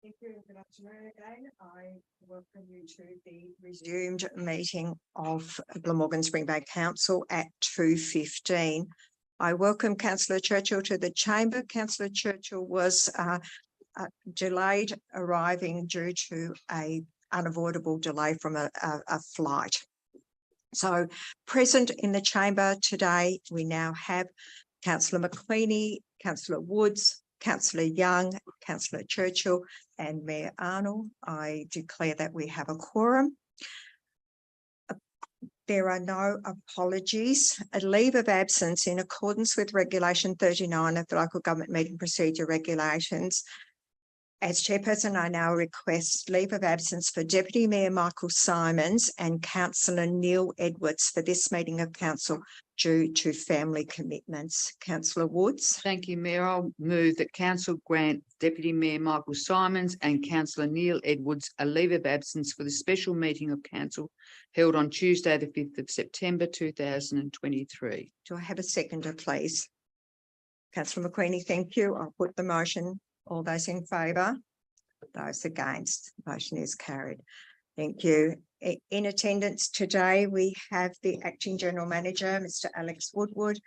Thank you and good afternoon again. I welcome you to the resumed meeting of Glamorgan Spring Bay Council at 2:15. I welcome Councillor Churchill to the chamber. Councillor Churchill was delayed arriving due to a unavoidable delay from a flight. So present in the chamber today, we now have Councillor McQueenie, Councillor Woods, Councillor Young, Councillor Churchill and Mayor Arnold. I declare that we have a quorum. There are no apologies. A leave of absence in accordance with Regulation 39 of the Local Government Meeting Procedure Regulations. As chairperson, I now request leave of absence for Deputy Mayor Michael Simons and Councillor Neil Edwards for this meeting of council due to family commitments. Councillor Woods. Thank you, Mayor. I'll move that council grant Deputy Mayor Michael Simons and Councillor Neil Edwards a leave of absence for the special meeting of council held on Tuesday, the 5th of September, 2023. Do I have a seconder, please? Councillor McQueenie, thank you. I'll put the motion. All those in favour? Those against? Motion is carried. Thank you. In attendance today, we have the Acting General Manager, Mr. Alex Woodward,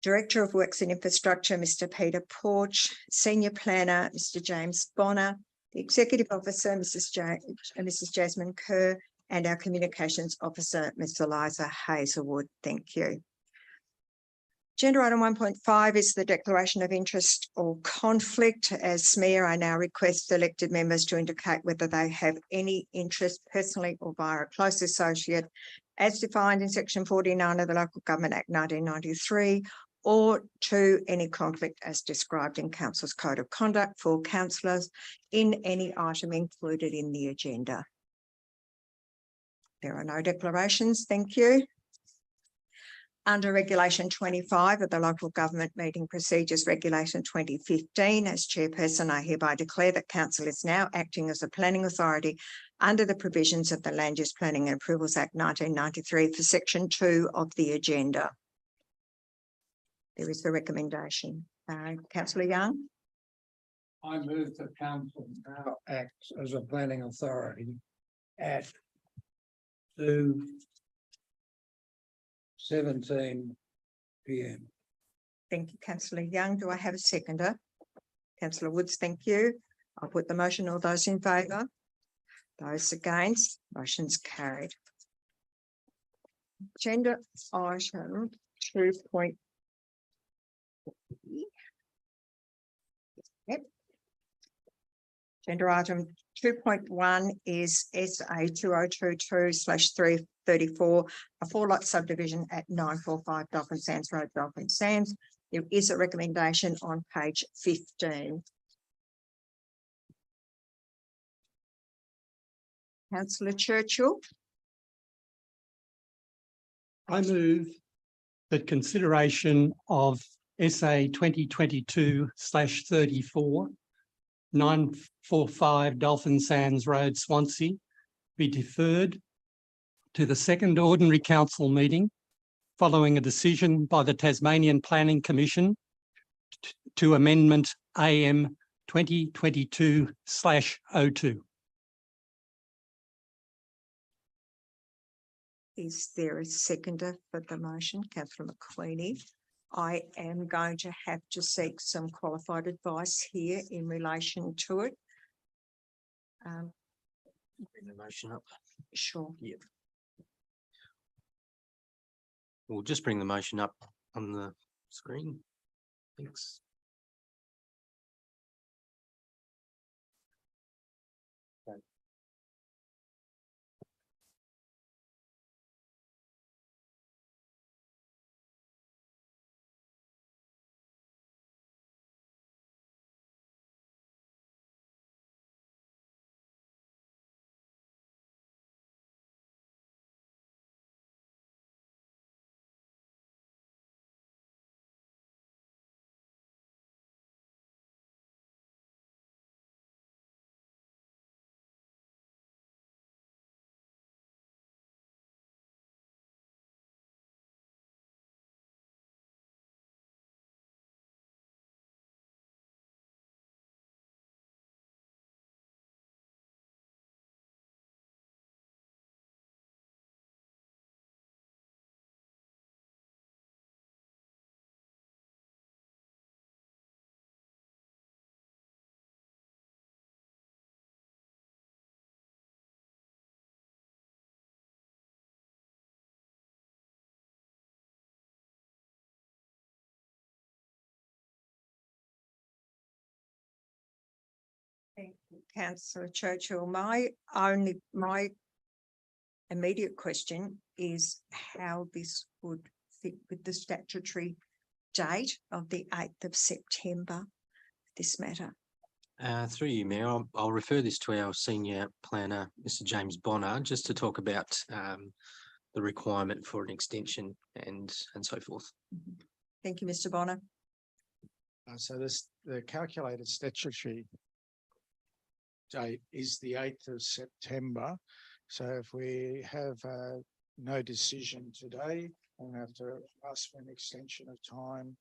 Director of Works and Infrastructure, Mr. Peter Porch, Senior Planner, Mr. James Bonner, the Executive Officer, Mrs. Jasmine Kerr, and our Communications Officer, Ms. Eliza Hazelwood. Thank you. Agenda item 1.5 is the declaration of interest or conflict. As Mayor, I now request elected members to indicate whether they have any interest personally or via a close associate as defined in section 49 of the Local Government Act 1993 or to any conflict as described in Council's Code of Conduct for councillors in any item included in the agenda. There are no declarations. Thank you. Under Regulation 25 of the Local Government Meeting Procedures Regulation 2015, as chairperson, I hereby declare that council is now acting as a planning authority under the provisions of the Land Use Planning and Approvals Act 1993 for section 2 of the agenda. There is the recommendation. Councillor Young. I move that council now acts as a planning authority at 2:17 p.m. Thank you, Councillor Young. Do I have a seconder? Councillor Woods, thank you. I'll put the motion. All those in favour? Those against? Motion's carried. Agenda item 2. Yep. Agenda item 2.1 is SA 2022/334, a 4-lot subdivision at 945 Dolphin Sands Road, Dolphin Sands. There is a recommendation on page 15. Councillor Churchill. I move that consideration of SA 2022/34 945 Dolphin Sands Road, Swansea, be deferred to the second ordinary council meeting following a decision by the Tasmanian Planning Commission to amendment AM 2022/02. Is there a seconder for the motion? Councillor McQueenie. I am going to have to seek some qualified advice here in relation to it. Bring the motion up. Sure. Yeah. We'll just bring the motion up on the screen. Thanks. Thank you, Councillor Churchill. My immediate question is how this would fit with the statutory date of the 8th of September, this matter. Through you, Mayor, I'll refer this to our senior planner, Mr. James Bonner, just to talk about the requirement for an extension and so forth. Thank you, Mr. Bonner. So the calculated statutory date is the 8th of September. So if we have no decision today, we'll have to ask for an extension of time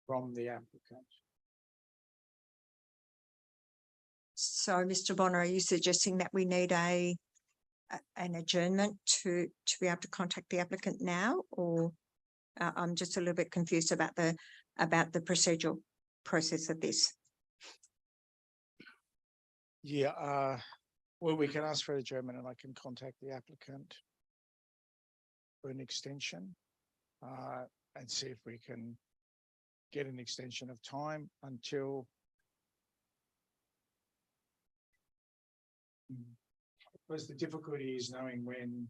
from the applicant. So, Mr. Bonner, are you suggesting that we need an adjournment to be able to contact the applicant now, or I'm just a little bit confused about the procedural process of this? Yeah, well, we can ask for adjournment and I can contact the applicant for an extension and see if we can get an extension of time until because the difficulty is knowing when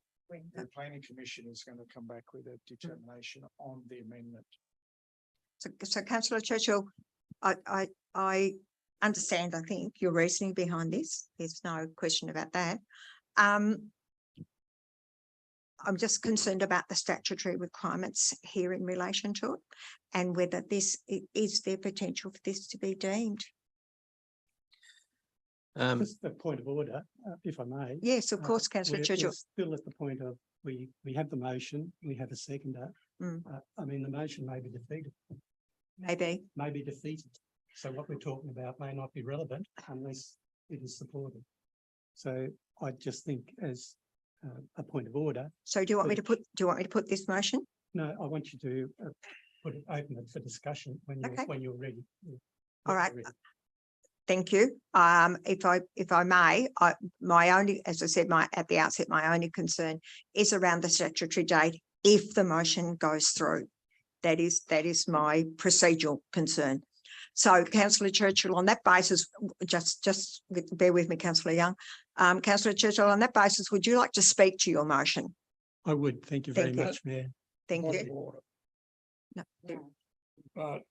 the planning commission is going to come back with a determination on the amendment. So Councillor Churchill, I understand, I think, your reasoning behind this. There's no question about that. I'm just concerned about the statutory requirements here in relation to it and whether is there potential for this to be deemed. Just a point of order, if I may. Yes, of course, Councillor We're Churchill. still at the point of we have the motion, we have a seconder. I mean, the motion may be defeated. Maybe. Defeated. So what we're talking about may not be relevant unless it is supported. So I just think as a point of order. So do you want me to put this motion? No, I want you to open it for discussion when you're ready. All right. Thank you. If I may, as I said, at the outset, my only concern is around the statutory date. If the motion goes through, that is my procedural concern. So, Councillor Churchill, on that basis, just bear with me, Councillor Young. Councillor Churchill, on that basis, would you like to speak to your motion? I would. Thank you very much, Mayor. Thank Point you. of order. No. But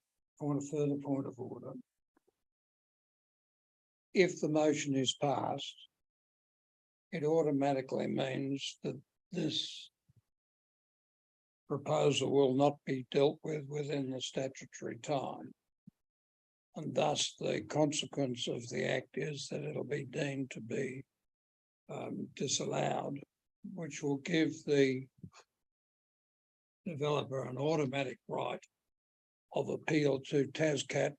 on a further point of order, if the motion is passed, it automatically means that this proposal will not be dealt with within the statutory time. And thus the consequence of the act is that it'll be deemed to be disallowed, which will give the developer an automatic right of appeal to TASCAT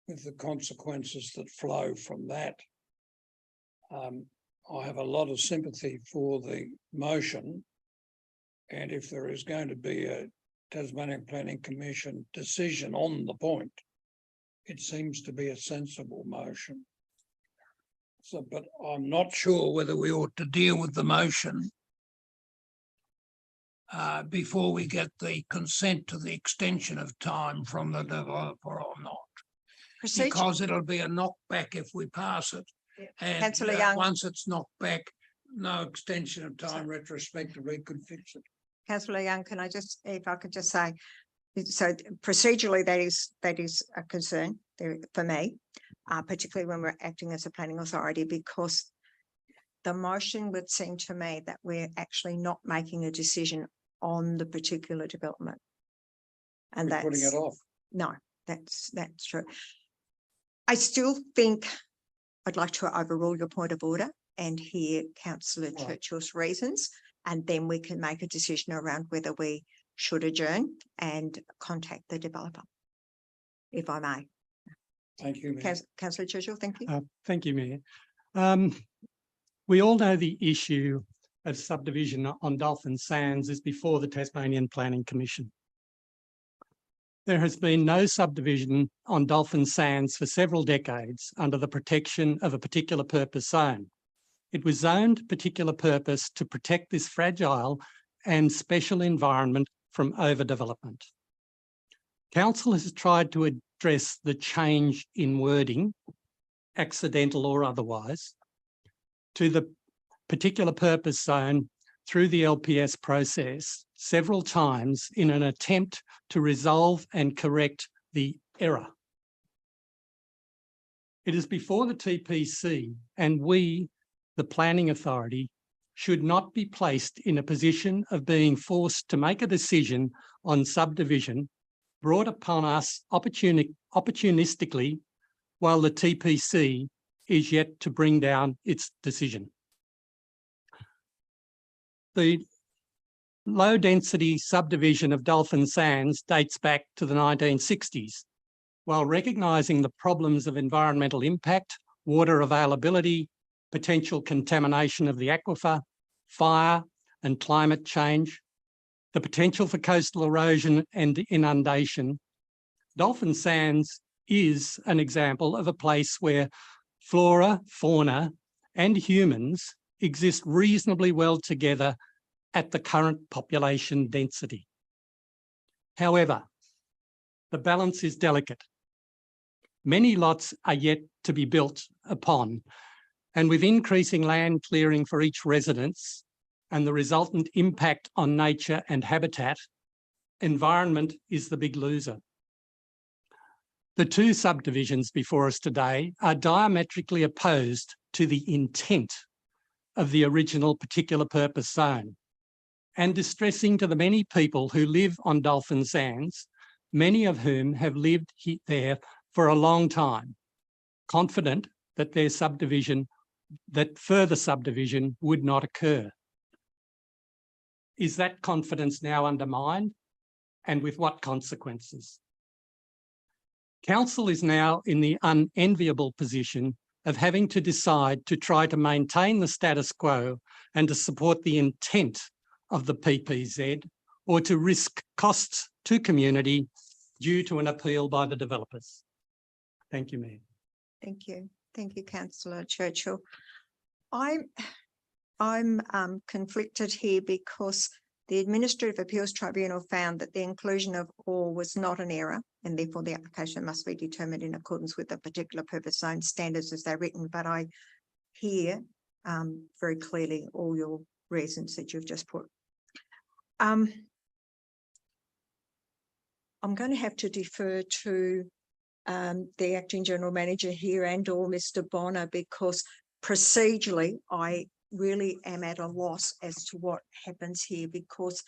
with the consequences that flow from that. I have a lot of sympathy for the motion, and if there is going to be a Tasmanian Planning Commission decision on the point, it seems to be a sensible motion. So, but I'm not sure whether we ought to deal with the motion before we get the consent to the extension of time from the developer or not. Because it'll be a knockback if we pass it. And Councillor Young. once it's knocked back, no extension of time retrospectively could fix it. Councillor Young, can I just, if I could just say, so procedurally, that is a concern there for me, particularly when we're acting as a planning authority, because the motion would seem to me that we're actually not making a decision on the particular development. And We're that's putting it off. No, that's true. I still think I'd like to overrule your point of order and hear Councillor Churchill's reasons, and then we can make a decision around whether we should adjourn and contact the developer, if I may. Thank you, Mayor. Councillor Churchill, thank you. Thank you, Mayor. We all know the issue of subdivision on Dolphin Sands is before the Tasmanian Planning Commission. There has been no subdivision on Dolphin Sands for several decades under the protection of a particular purpose zone. It was zoned particular purpose to protect this fragile and special environment from overdevelopment. Council has tried to address the change in wording accidental or otherwise, to the particular purpose zone through the LPS process several times in an attempt to resolve and correct the error. It is before the TPC, and we, the planning authority, should not be placed in a position of being forced to make a decision on subdivision brought upon us opportunistically while the TPC is yet to bring down its decision. The low-density subdivision of Dolphin Sands dates back to the 1960s. While recognising the problems of environmental impact, water availability, potential contamination of the aquifer, fire and climate change, the potential for coastal erosion and inundation, Dolphin Sands is an example of a place where flora, fauna and humans exist reasonably well together at the current population density. However, the balance is delicate. Many lots are yet to be built upon, and with increasing land clearing for each residence and the resultant impact on nature and habitat, environment is the big loser. The two subdivisions before us today are diametrically opposed to the intent of the original particular purpose zone, and distressing to the many people who live on Dolphin Sands, many of whom have lived there for a long time, confident that further subdivision would not occur. Is that confidence now undermined, and with what consequences? Council is now in the unenviable position of having to decide to try to maintain the status quo and to support the intent of the PPZ, or to risk costs to community due to an appeal by the developers. Thank you, Mayor. Thank you. Thank you, Councillor Churchill. I'm conflicted here because the Administrative Appeals Tribunal found that the inclusion of or was not an error, and therefore the application must be determined in accordance with the particular purpose zone standards as they're written. But I hear very clearly all your reasons that you've just put. I'm going to have to defer to the Acting General Manager here and or Mr. Bonner, because procedurally I really am at a loss as to what happens here, because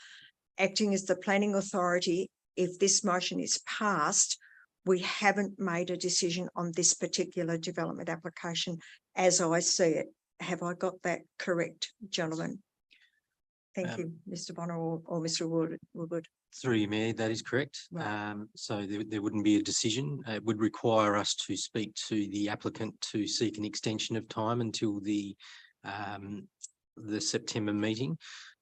acting as the planning authority, if this motion is passed, we haven't made a decision on this particular development application as I see it. Have I got that correct, gentlemen? Thank you, Mr. Bonner or Mr. Woodward. Through you, Mayor, that is correct. Right. So there wouldn't be a decision. It would require us to speak to the applicant to seek an extension of time until the September meeting.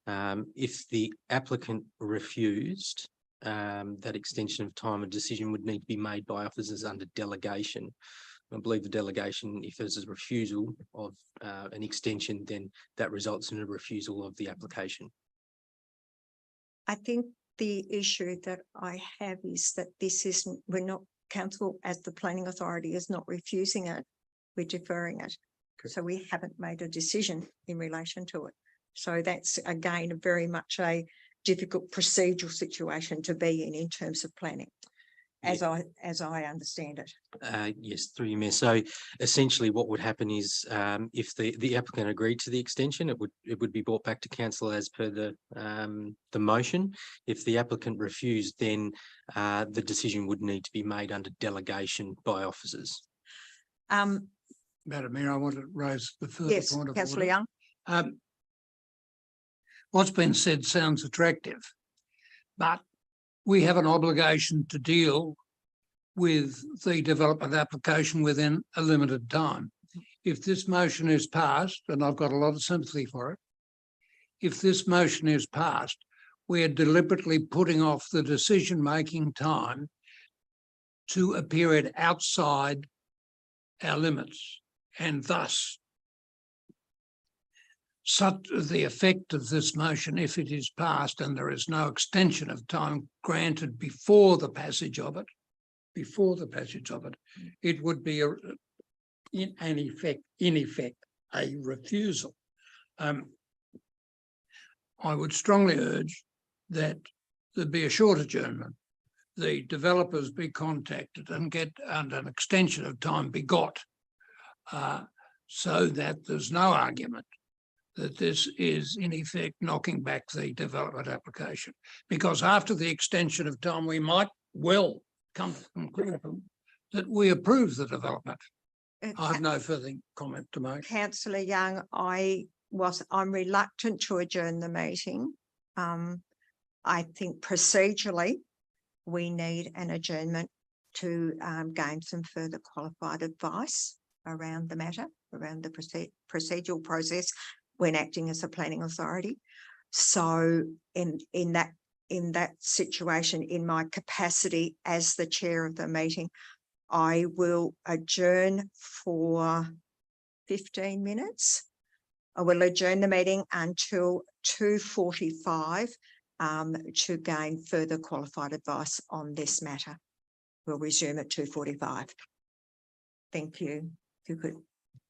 If the applicant refused, that extension of time, a decision would need to be made by officers under delegation. I believe the delegation, if there's a refusal of an extension, then that results in a refusal of the application. I think the issue that I have is that this isn't, we're not, council as the planning authority is not refusing it, we're deferring it. Correct. So we haven't made a decision in relation to it. So that's again very much a difficult procedural situation to be in terms of planning, as I understand it. Yes, through you, Mayor. So essentially what would happen is if the applicant agreed to the extension, it would be brought back to council as per the motion. If the applicant refused, then the decision would need to be made under delegation by officers. Madam Mayor, I want to raise the further Yes, point of Councillor order. Young. What's been said sounds attractive, but we have an obligation to deal with the development application within a limited time. If this motion is passed, and I've got a lot of sympathy for it, if this motion is passed, we are deliberately putting off the decision-making time to a period outside our limits, and thus such the effect of this motion, if it is passed and there is no extension of time granted before the passage of it, it would be in effect, a refusal. I would strongly urge that there be a short adjournment. The developers be contacted and an extension of time be got, so that there's no argument that this is in effect knocking back the development application. Because after the extension of time, we might well come to the conclusion that we approve the development. I have no further comment to make. Councillor Young, I'm reluctant to adjourn the meeting. I think procedurally, we need an adjournment to gain some further qualified advice around the matter, around the procedural process when acting as a planning authority. So in that situation, in my capacity as the chair of the meeting, I will adjourn for 15 minutes. I will adjourn the meeting until 2:45 to gain further qualified advice on this matter. We'll resume at 2:45. Thank you. If you could